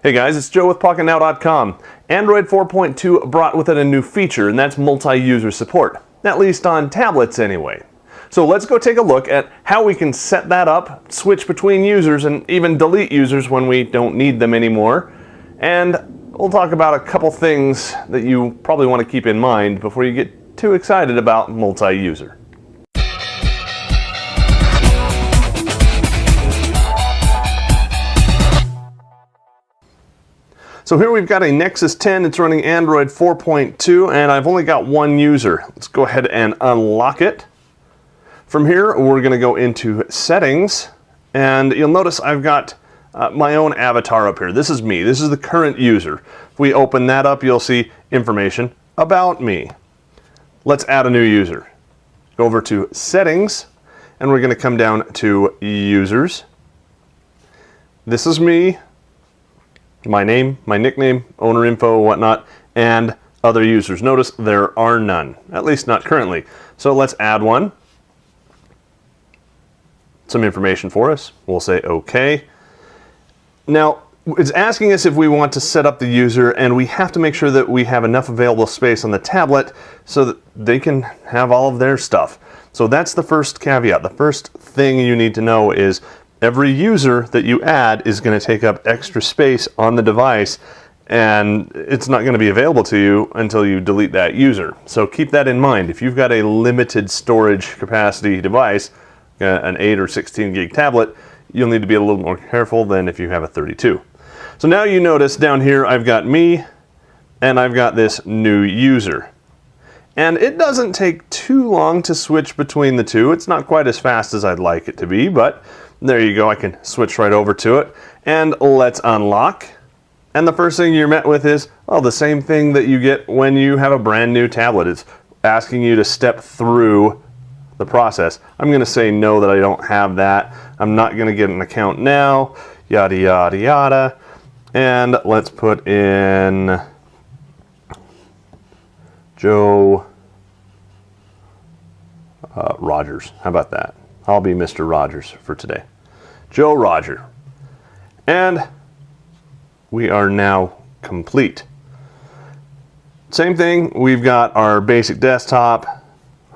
Hey guys, it's Joe with PocketNow.com. Android 4.2 brought with it a new feature, and that's multi-user support, at least on tablets anyway. So let's go take a look at how we can set that up, switch between users, and even delete users when we don't need them anymore. And we'll talk about a couple things that you probably want to keep in mind before you get too excited about multi-user. So here we've got a Nexus 10, it's running Android 4.2, and I've only got one user. Let's go ahead and unlock it. From here, we're going to go into Settings, and you'll notice I've got my own avatar up here. This is me. This is the current user. If we open that up, you'll see information about me. Let's add a new user. Go over to Settings, and we're going to come down to Users. This is me. My name, my nickname, owner info, whatnot, and other users. Notice there are none, at least not currently. So let's add one. Some information for us. We'll say OK. Now, it's asking us if we want to set up the user, and we have to make sure that we have enough available space on the tablet so that they can have all of their stuff. So that's the first caveat. The first thing you need to know is every user that you add is going to take up extra space on the device, and it's not going to be available to you until you delete that user. So keep that in mind. If you've got a limited storage capacity device, an 8 or 16 gig tablet, you'll need to be a little more careful than if you have a 32. So now you notice down here I've got me and I've got this new user. And it doesn't take too long to switch between the two. It's not quite as fast as I'd like it to be, but there you go, I can switch right over to it. And let's unlock. And the first thing you're met with is, well, the same thing that you get when you have a brand new tablet. It's asking you to step through the process. I'm going to say no, that I don't have that. I'm not going to get an account now, yada, yada, yada. And let's put in Joe Rogers. How about that? I'll be Mr. Rogers for today. Joe Roger. And we are now complete. Same thing, we've got our basic desktop,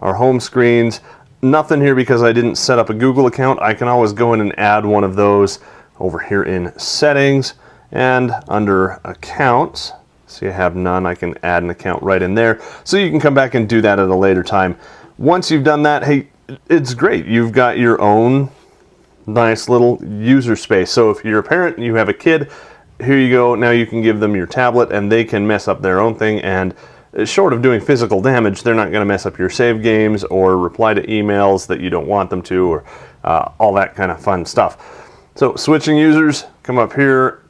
our home screens. Nothing here because I didn't set up a Google account. I can always go in and add one of those over here in Settings, and under Accounts. See, I have none. I can add an account right in there. So you can come back and do that at a later time. Once you've done that, hey, it's great. You've got your own nice little user space. So if you're a parent and you have a kid, here you go. Now you can give them your tablet and they can mess up their own thing, and short of doing physical damage, they're not going to mess up your save games or reply to emails that you don't want them to, or all that kind of fun stuff. So switching users, come up here.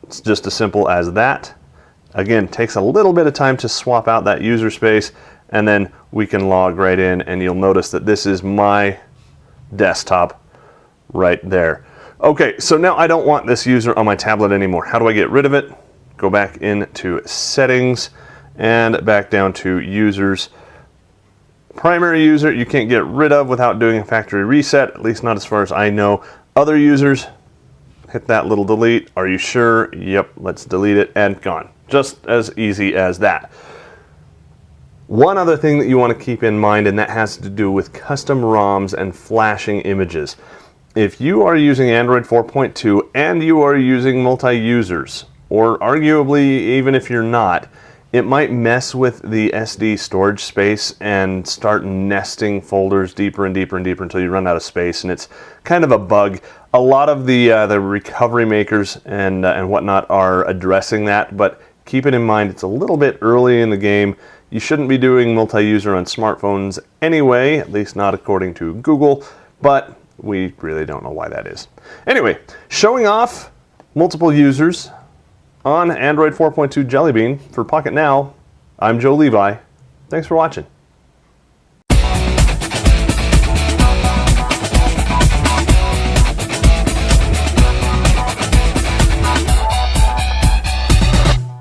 It's just as simple as that. Again, takes a little bit of time to swap out that user space, and then we can log right in, and you'll notice that this is my desktop right there. Okay, so now I don't want this user on my tablet anymore. How do I get rid of it? Go back into Settings and back down to Users. Primary user you can't get rid of without doing a factory reset, at least not as far as I know. Other users, hit that little delete. Are you sure? Yep, let's delete it, and gone. Just as easy as that. One other thing that you want to keep in mind, and that has to do with custom ROMs and flashing images. If you are using Android 4.2 and you are using multi-users, or arguably even if you're not, it might mess with the SD storage space and start nesting folders deeper and deeper and deeper until you run out of space, and it's kind of a bug. A lot of the recovery makers and whatnot are addressing that, but keep it in mind, it's a little bit early in the game. You shouldn't be doing multi-user on smartphones anyway, at least not according to Google, but we really don't know why that is. Anyway, showing off multiple users on Android 4.2 Jelly Bean for Pocket Now, I'm Joe Levi. Thanks for watching.